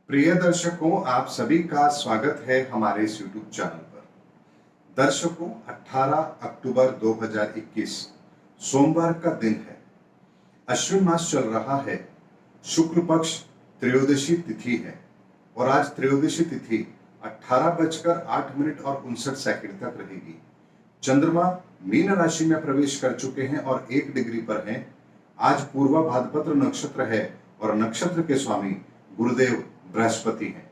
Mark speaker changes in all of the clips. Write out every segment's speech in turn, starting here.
Speaker 1: प्रिय दर्शकों, आप सभी का स्वागत है हमारे इस YouTube चैनल पर। दर्शकों, 18 अक्टूबर 2021 सोमवार का दिन है। अश्विन मास चल रहा है। शुक्ल पक्ष त्रयोदशी तिथि है और आज त्रयोदशी तिथि 18:08 और 59 तक रहेगी। चंद्रमा मीन राशि में प्रवेश कर चुके हैं और 1 डिग्री पर हैं। आज पूर्वा भाद्रपद नक्षत्र है और नक्षत्र के स्वामी गुरुदेव बृहस्पति हैं।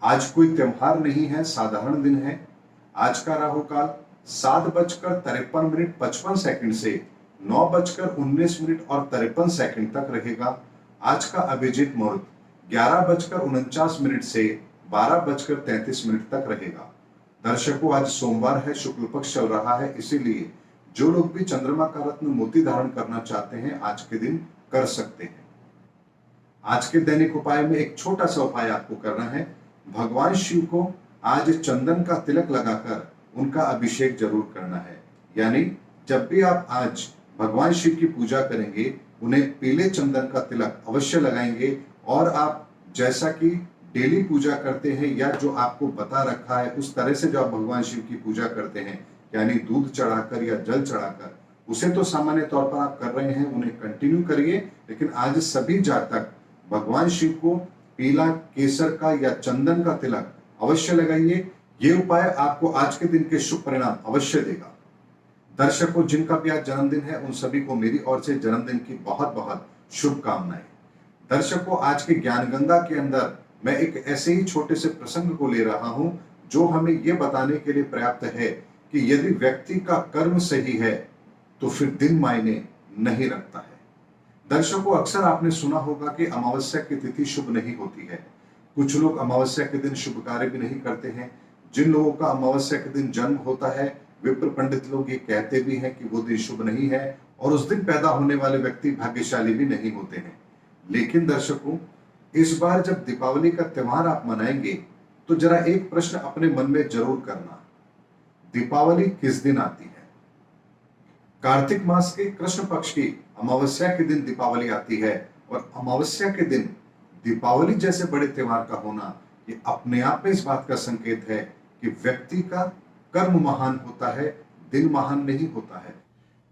Speaker 1: आज कोई त्योहार नहीं है, साधारण दिन है। आज का राहु काल 7:53 से 9:19 तक रहेगा। आज का अभिजीत मुहूर्त 11:49 से 12:33 तक रहेगा। दर्शकों, आज सोमवार है, शुक्ल पक्ष चल रहा है, इसीलिए जो लोग भी चंद्रमा का रत्न मोती धारण करना चाहते हैं आज के दिन कर सकते हैं। आज के दैनिक उपाय में एक छोटा सा उपाय आपको करना है। भगवान शिव को आज चंदन का तिलक लगाकर उनका अभिषेक जरूर करना है। यानी जब भी आप आज भगवान शिव की पूजा करेंगे, उन्हें पीले चंदन का तिलक अवश्य लगाएंगे और आप जैसा कि डेली पूजा करते हैं या जो आपको बता रखा है उस तरह से जो आप भगवान शिव की पूजा करते हैं, यानी दूध चढ़ाकर या जल चढ़ाकर, उसे तो सामान्य तौर पर आप कर रहे हैं, उन्हें कंटिन्यू करिए। लेकिन आज सभी जातक भगवान शिव को पीला केसर का या चंदन का तिलक अवश्य लगाइए। ये उपाय आपको आज के दिन के शुभ परिणाम अवश्य देगा। दर्शकों, जिनका भी आज जन्मदिन है उन सभी को मेरी ओर से जन्मदिन की बहुत बहुत शुभकामनाएं। दर्शकों, आज के ज्ञान गंगा के अंदर मैं एक ऐसे ही छोटे से प्रसंग को ले रहा हूं जो हमें यह बताने के लिए पर्याप्त है कि यदि व्यक्ति का कर्म सही है तो फिर दिन मायने नहीं रखता है। दर्शकों, अक्सर आपने सुना होगा कि अमावस्या की तिथि शुभ नहीं होती है। कुछ लोग अमावस्या के दिन शुभ कार्य भी नहीं करते हैं। जिन लोगों का अमावस्या के दिन जन्म होता है, विप्र पंडित लोग ये कहते भी हैं कि वो दिन शुभ नहीं है और उस दिन पैदा होने वाले व्यक्ति भाग्यशाली भी नहीं होते हैं। लेकिन दर्शकों, इस बार जब दीपावली का त्योहार आप मनाएंगे तो जरा एक प्रश्न अपने मन में जरूर करना, दीपावली किस दिन आती है? कार्तिक मास के कृष्ण पक्ष की अमावस्या के दिन दीपावली आती है और अमावस्या के दिन दीपावली जैसे बड़े त्योहार का होना ये अपने आप में इस बात का संकेत है कि व्यक्ति का कर्म महान होता है, दिन महान नहीं होता है।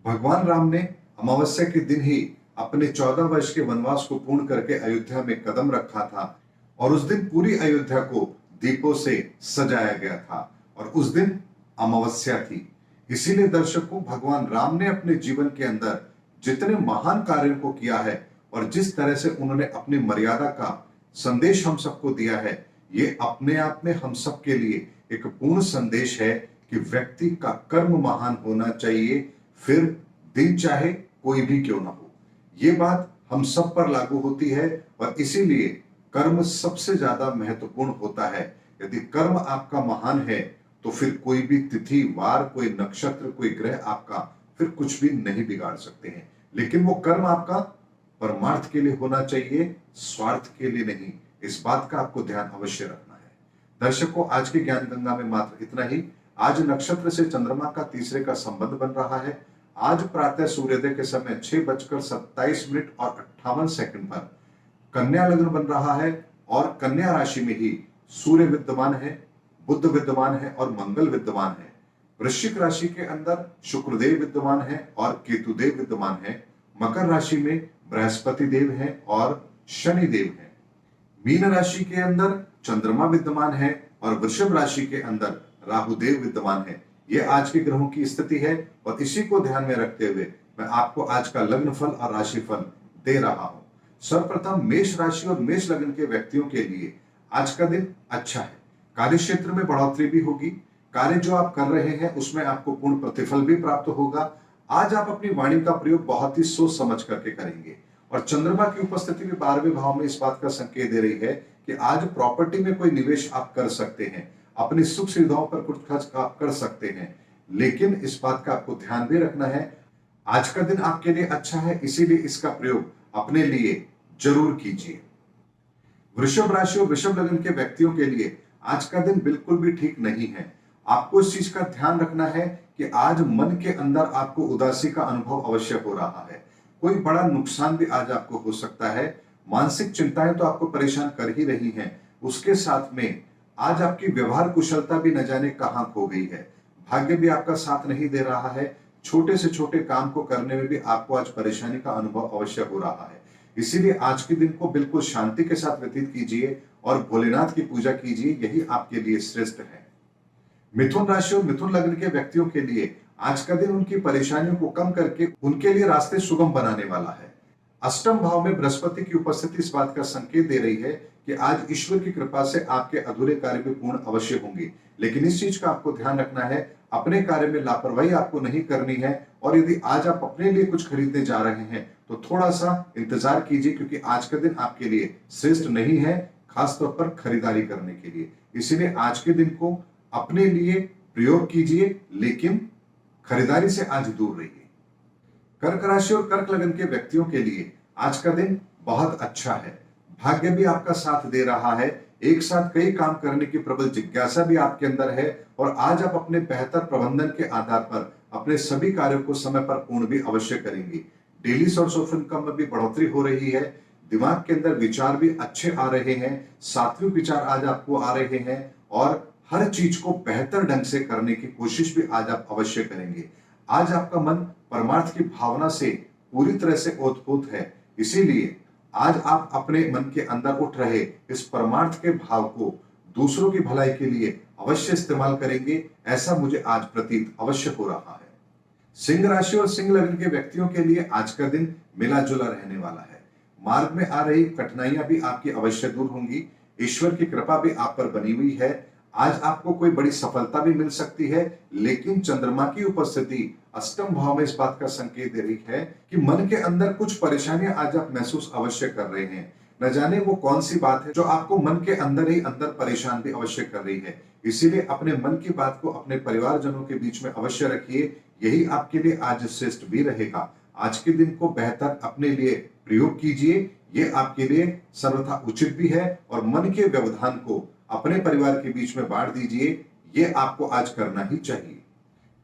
Speaker 1: भगवान राम ने अमावस्या के दिन ही अपने 14 वर्ष के वनवास को पूर्ण करके अयोध्या में कदम रखा था और उस दिन पूरी अयोध्या को दीपों से सजाया गया था और उस दिन अमावस्या थी। इसीलिए दर्शकों, भगवान राम ने अपने जीवन के अंदर जितने महान कार्यों को किया है और जिस तरह से उन्होंने अपनी मर्यादा का संदेश हम सबको दिया है, ये अपने आप में हम सब के लिए एक पूर्ण संदेश है कि व्यक्ति का कर्म महान होना चाहिए, फिर दिन चाहे कोई भी क्यों ना हो। ये बात हम सब पर लागू होती है और इसीलिए कर्म सबसे ज्यादा महत्वपूर्ण होता है। यदि कर्म आपका महान है तो फिर कोई भी तिथि, वार, कोई नक्षत्र, कोई ग्रह आपका फिर कुछ भी नहीं बिगाड़ सकते हैं। लेकिन वो कर्म आपका परमार्थ के लिए होना चाहिए, स्वार्थ के लिए नहीं। इस बात का आपको ध्यान अवश्य रखना है। दर्शकों, आज के ज्ञान गंगा में मात्र इतना ही। आज नक्षत्र से चंद्रमा का तीसरे का संबंध बन रहा है। आज प्रातः सूर्योदय के समय 6:27 और 58 पर कन्या लग्न बन रहा है और कन्या राशि में ही सूर्य विद्यमान है, बुध विद्यमान है और मंगल विद्यमान है। वृश्चिक राशि के अंदर शुक्रदेव विद्यमान है और केतुदेव विद्यमान है। मकर राशि में बृहस्पति देव हैं और शनि देव हैं। मीन राशि के अंदर चंद्रमा विद्यमान है और वृषभ राशि के अंदर राहुदेव विद्यमान है। यह आज के ग्रहों की स्थिति है और इसी को ध्यान में रखते हुए मैं आपको आज का लग्न फल और राशि फल दे रहा हूं। सर्वप्रथम मेष राशि और मेष लग्न के व्यक्तियों के लिए आज का दिन अच्छा है। कार्य क्षेत्र में बढ़ोतरी भी होगी। कार्य जो आप कर रहे हैं उसमें आपको पूर्ण प्रतिफल भी प्राप्त होगा। आज आप अपनी वाणी का प्रयोग बहुत ही सोच समझ करके करेंगे और चंद्रमा की उपस्थिति भी 12वें भाव में इस बात का संकेत दे रही है कि आज प्रॉपर्टी में कोई निवेश आप कर सकते हैं, अपनी सुख सुविधाओं पर कुछ खर्च आप कर सकते हैं। लेकिन इस बात का आपको ध्यान भी रखना है, आज का दिन आपके लिए अच्छा है, इसीलिए इसका प्रयोग अपने लिए जरूर कीजिए। वृषभ राशि और वृषभ लग्न के व्यक्तियों के लिए आज का दिन बिल्कुल भी ठीक नहीं है। आपको इस चीज का ध्यान रखना है कि आज मन के अंदर आपको उदासी का अनुभव अवश्य हो रहा है। कोई बड़ा नुकसान भी आज आपको हो सकता है। मानसिक चिंताएं तो आपको परेशान कर ही रही हैं, उसके साथ में आज आपकी व्यवहार कुशलता भी न जाने कहां खो गई है। भाग्य भी आपका साथ नहीं दे रहा है। छोटे से छोटे काम को करने में भी आपको आज परेशानी का अनुभव अवश्य हो रहा है। इसीलिए आज के दिन को बिल्कुल शांति के साथ व्यतीत कीजिए और भोलेनाथ की पूजा कीजिए, यही आपके लिए श्रेष्ठ है। मिथुन राशि और मिथुन लग्न के व्यक्तियों के लिए आज का दिन उनकी परेशानियों को कम करके उनके लिए रास्ते सुगम बनाने वाला है। अष्टम भाव में बृहस्पति की उपस्थिति इस बात का संकेत दे रही है कि आज ईश्वर की कृपा से आपके अधूरे कार्य भी पूर्ण अवश्य होंगे। लेकिन इस चीज का आपको ध्यान रखना है, अपने कार्य में लापरवाही आपको नहीं करनी है। और यदि आज आप अपने लिए कुछ खरीदने जा रहे हैं तो थोड़ा सा इंतजार कीजिए, क्योंकि आज का दिन आपके लिए श्रेष्ठ नहीं है, खासतौर पर खरीदारी करने के लिए। इसीलिए आज के दिन को अपने लिए प्रयोग कीजिए, लेकिन खरीदारी से आज दूर रहिए। कर्क राशि और कर्क लग्न के व्यक्तियों के लिए आज का दिन बहुत अच्छा है। भाग्य भी आपका साथ दे रहा है। एक साथ कई काम करने की प्रबल जिज्ञासा भी आपके अंदर है और आज आप अपने बेहतर प्रबंधन के आधार पर अपने सभी कार्यों को समय पर पूर्ण भी अवश्य करेंगे। डेली सोर्स ऑफ इनकम में भी बढ़ोतरी हो रही है। दिमाग के अंदर विचार भी अच्छे आ रहे हैं, सात्विक विचार आज आपको आ रहे हैं और हर चीज को बेहतर ढंग से करने की कोशिश भी आज आप अवश्य करेंगे। आज आपका मन परमार्थ की भावना से पूरी तरह से ओतप्रोत है। इसीलिए आज आप अपने मन के अंदर उठ रहे इस परमार्थ के भाव को दूसरों की भलाई के लिए अवश्य इस्तेमाल करेंगे, ऐसा मुझे आज प्रतीत अवश्य हो रहा है। सिंह राशि और सिंह लग्न के व्यक्तियों के लिए आज का दिन मिला जुला रहने वाला है। मार्ग में आ रही कठिनाइयां भी आपकी अवश्य दूर होंगी। ईश्वर की कृपा भी आप पर बनी हुई है। आज आपको कोई बड़ी सफलता भी मिल सकती है, लेकिन चंद्रमा की उपस्थिति अष्टम भाव में इस बात का संकेत दे रही है कि मन के अंदर कुछ परेशानियां आज आप महसूस अवश्य कर रहे हैं। न जाने वो कौन सी बात है जो आपको मन के अंदर ही अंदर परेशान भी अवश्य कर रही है। इसीलिए अपने मन की बात को अपने परिवारजनों के बीच में अवश्य रखिए, यही आपके लिए आज श्रेष्ठ भी रहेगा। आज के दिन को बेहतर अपने लिए प्रयोग कीजिए, ये आपके लिए सर्वथा उचित भी है। और मन के व्यवधान को अपने परिवार के बीच में बांट दीजिए, ये आपको आज करना ही चाहिए।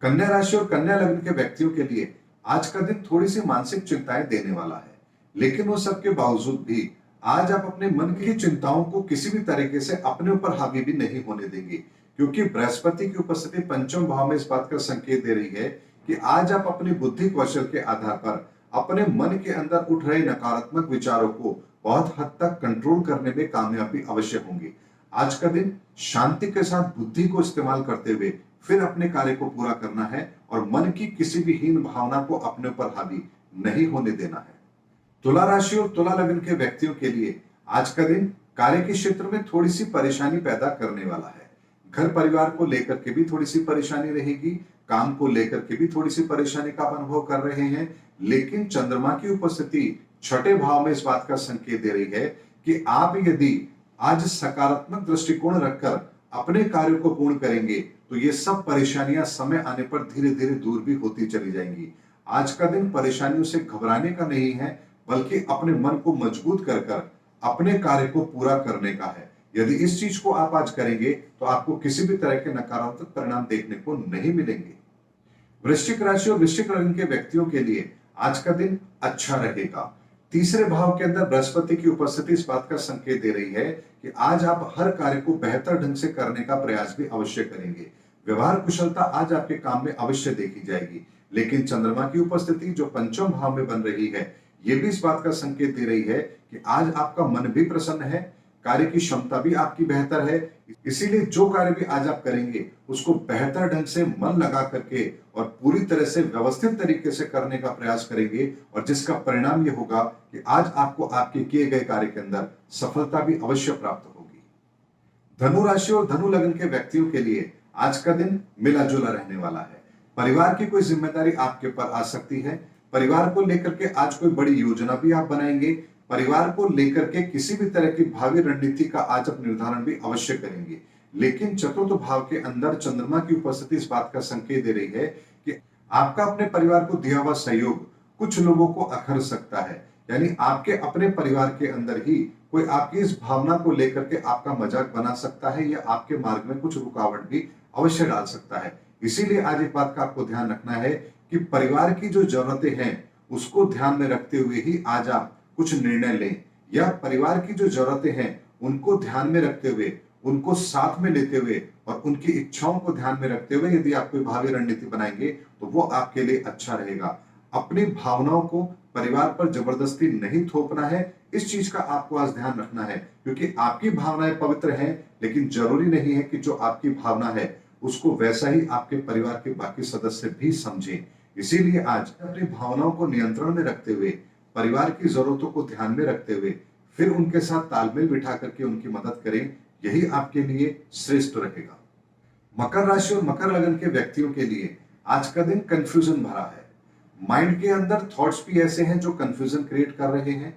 Speaker 1: कन्या राशि और कन्या लग्न के व्यक्तियों के लिए आज का दिन थोड़ी सी मानसिक चिंताएं देने वाला है, लेकिन वो सबके बावजूद भी आज आप अपने मन की चिंताओं को किसी भी तरीके से अपने ऊपर हावी भी नहीं होने देंगे, क्योंकि बृहस्पति की उपस्थिति पंचम भाव में इस बात का संकेत दे रही है कि आज आप अपनी बुद्धि कौशल के आधार पर अपने मन के अंदर उठ रहे नकारात्मक विचारों को बहुत हद तक कंट्रोल करने में कामयाब भी अवश्य होंगे। आज का दिन शांति के साथ बुद्धि को इस्तेमाल करते हुए फिर अपने कार्य को पूरा करना है और मन की किसी भी हीन भावना को अपने ऊपर हावी नहीं होने देना है। तुला राशि और तुला लग्न के व्यक्तियों के लिए आज का दिन कार्य के क्षेत्र में थोड़ी सी परेशानी पैदा करने वाला है। घर परिवार को लेकर के भी थोड़ी सी परेशानी रहेगी, काम को लेकर के भी थोड़ी सी परेशानी का अनुभव कर रहे हैं। लेकिन चंद्रमा की उपस्थिति छठे भाव में इस बात का संकेत दे रही है कि आप यदि आज सकारात्मक दृष्टिकोण रखकर अपने कार्यों को पूर्ण करेंगे तो ये सब परेशानियां समय आने पर धीरे धीरे दूर भी होती चली जाएंगी। आज का दिन परेशानियों से घबराने का नहीं है, बल्कि अपने मन को मजबूत कर कर अपने कार्य को पूरा करने का है। यदि इस चीज को आप आज करेंगे तो आपको किसी भी तरह के नकारात्मक परिणाम देखने को नहीं मिलेंगे। वृश्चिक राशि और वृश्चिक लग्न के व्यक्तियों के लिए आज का दिन अच्छा रहेगा। तीसरे भाव के अंदर बृहस्पति की उपस्थिति इस बात का संकेत दे रही है कि आज आप हर कार्य को बेहतर ढंग से करने का प्रयास भी अवश्य करेंगे। व्यवहार कुशलता आज आपके काम में अवश्य देखी जाएगी। लेकिन चंद्रमा की उपस्थिति जो पंचम भाव में बन रही है, ये भी इस बात का संकेत दे रही है कि आज आपका मन भी प्रसन्न है, कार्य की क्षमता भी आपकी बेहतर है। इसीलिए जो कार्य भी आज आप करेंगे उसको बेहतर ढंग से मन लगा करके और पूरी तरह से व्यवस्थित तरीके से करने का प्रयास करेंगे, और जिसका परिणाम ये होगा कि आज आपको आपके किए गए कार्य के अंदर सफलता भी अवश्य प्राप्त होगी। धनु राशि और धनु लग्न के व्यक्तियों के लिए आज का दिन मिला जुला रहने वाला है। परिवार की कोई जिम्मेदारी आपके ऊपर आ सकती है। परिवार को लेकर के आज कोई बड़ी योजना भी आप बनाएंगे। परिवार को लेकर के किसी भी तरह की भावी रणनीति का आज आप निर्धारण भी अवश्य करेंगे। लेकिन चतुर्थ भाव के अंदर चंद्रमा की उपस्थिति इस बात का संकेत दे रही है कि आपका अपने परिवार को दिया हुआ सहयोग कुछ लोगों को अखर सकता है। यानी आपके अपने परिवार के अंदर ही कोई आपकी इस भावना को लेकर के आपका मजाक बना सकता है या आपके मार्ग में कुछ रुकावट भी अवश्य डाल सकता है। इसीलिए आज एक बात का आपको ध्यान रखना है कि परिवार की जो जरूरतें हैं उसको ध्यान में रखते हुए ही आज आप कुछ निर्णय लें, या परिवार की जो जरूरतें हैं उनको ध्यान में रखते हुए, उनको साथ में लेते हुए और उनकी इच्छाओं को ध्यान में रखते हुए यदि आप कोई भावी रणनीति बनाएंगे तो वो आपके लिए अच्छा रहेगा। अपनी भावनाओं को परिवार पर जबरदस्ती नहीं थोपना है, इस चीज का आपको आज ध्यान रखना है, क्योंकि आपकी भावनाएं पवित्र हैं, लेकिन जरूरी नहीं है कि जो आपकी भावना है उसको वैसा ही आपके परिवार के बाकी सदस्य भी समझें। इसीलिए आज अपनी भावनाओं को नियंत्रण में रखते हुए, परिवार की जरूरतों को ध्यान में रखते हुए फिर उनके साथ तालमेल बिठा करके उनकी मदद करें, यही आपके लिए श्रेष्ठ रहेगा। मकर राशि और मकर लगन के व्यक्तियों के लिए आज का दिन कंफ्यूजन भरा है। माइंड के अंदर थॉट्स भी ऐसे हैं जो कंफ्यूजन क्रिएट कर रहे हैं।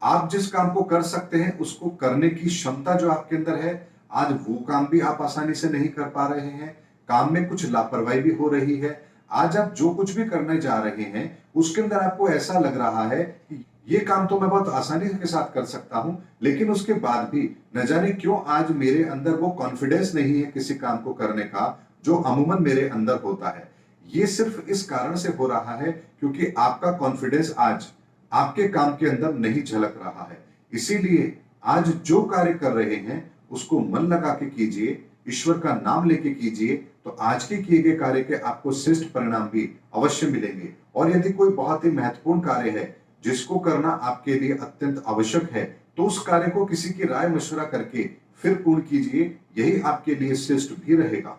Speaker 1: आप जिस काम को कर सकते हैं उसको करने की क्षमता जो आपके अंदर है, आज वो काम भी आप आसानी से नहीं कर पा रहे हैं। काम में कुछ लापरवाही भी हो रही है। आज आप जो कुछ भी करने जा रहे हैं उसके अंदर आपको ऐसा लग रहा है कि ये काम तो मैं बहुत आसानी के साथ कर सकता हूं, लेकिन उसके बाद भी न जाने क्यों आज मेरे अंदर वो कॉन्फिडेंस नहीं है किसी काम को करने का जो अमूमन मेरे अंदर होता है। ये सिर्फ इस कारण से हो रहा है क्योंकि आपका कॉन्फिडेंस आज आपके काम के अंदर नहीं झलक रहा है। इसीलिए आज जो कार्य कर रहे हैं उसको मन लगा के कीजिए, ईश्वर का नाम लेके कीजिए, तो आज के किए गए कार्य के आपको श्रेष्ठ परिणाम भी अवश्य मिलेंगे। और यदि कोई बहुत ही महत्वपूर्ण कार्य है जिसको करना आपके लिए अत्यंत आवश्यक है, तो उस कार्य को किसी की राय मशवरा करके फिर पूर्ण कीजिए, यही आपके लिए श्रेष्ठ भी रहेगा।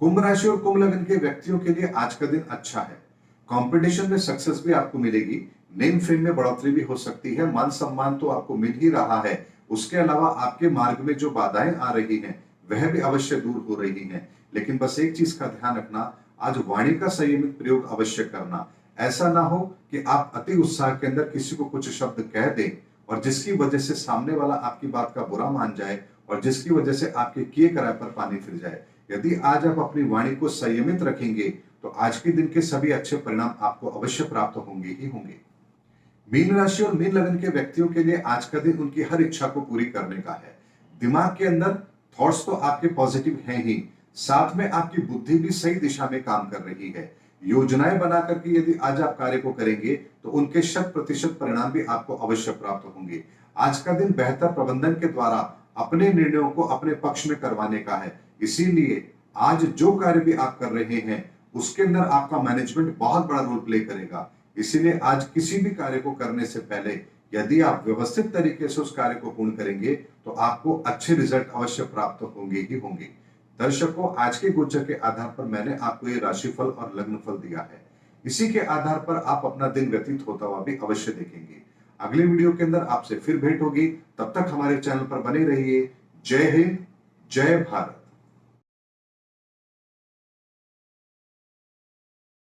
Speaker 1: कुंभ राशि और कुंभ लगन के व्यक्तियों के लिए आज का दिन अच्छा है। कंपटीशन में सक्सेस भी आपको मिलेगी, नेम फेम में बढ़ोतरी भी हो सकती है, मान सम्मान तो आपको मिल ही रहा है। उसके अलावा आपके मार्ग में जो बाधाएं आ रही हैं वह भी अवश्य दूर हो रही हैं। लेकिन बस एक चीज का ध्यान रखना, आज वाणी का संयमित प्रयोग अवश्य करना। ऐसा ना हो कि आप अति उत्साह के अंदर किसी को कुछ शब्द कह दें और जिसकी वजह से सामने वाला आपकी बात का बुरा मान जाए और जिसकी वजह से आपके किए कराए पर पानी फिर जाए। यदि आज आप अपनी वाणी को संयमित रखेंगे तो आज के दिन के सभी अच्छे परिणाम आपको अवश्य प्राप्त होंगे ही होंगे। मीन राशि और मीन लगन के व्यक्तियों के लिए आज का दिन उनकी हर इच्छा को पूरी करने का है। दिमाग के अंदर थॉट्स तो आपके पॉजिटिव हैं ही, साथ में आपकी बुद्धि भी सही दिशा में काम कर रही है। योजनाएं बना करके यदि आज आप कार्य को करेंगे तो उनके 100% परिणाम भी आपको अवश्य प्राप्त होंगे। आज का दिन बेहतर प्रबंधन के द्वारा अपने निर्णयों को अपने पक्ष में करवाने का है। इसीलिए आज जो कार्य भी आप कर रहे हैं उसके अंदर आपका मैनेजमेंट बहुत बड़ा रोल प्ले करेगा। इसीलिए आज किसी भी कार्य को करने से पहले यदि आप व्यवस्थित तरीके से उस कार्य को पूर्ण करेंगे तो आपको अच्छे रिजल्ट अवश्य प्राप्त होंगे ही होंगे। दर्शकों, आज के गोचर के आधार पर मैंने आपको ये राशिफल और लग्न फल दिया है। इसी के आधार पर आप अपना दिन व्यतीत होता हुआ भी अवश्य देखेंगे। अगले वीडियो के अंदर आपसे फिर भेंट होगी, तब तक हमारे चैनल पर बने रहिए। जय हिंद, जय भारत।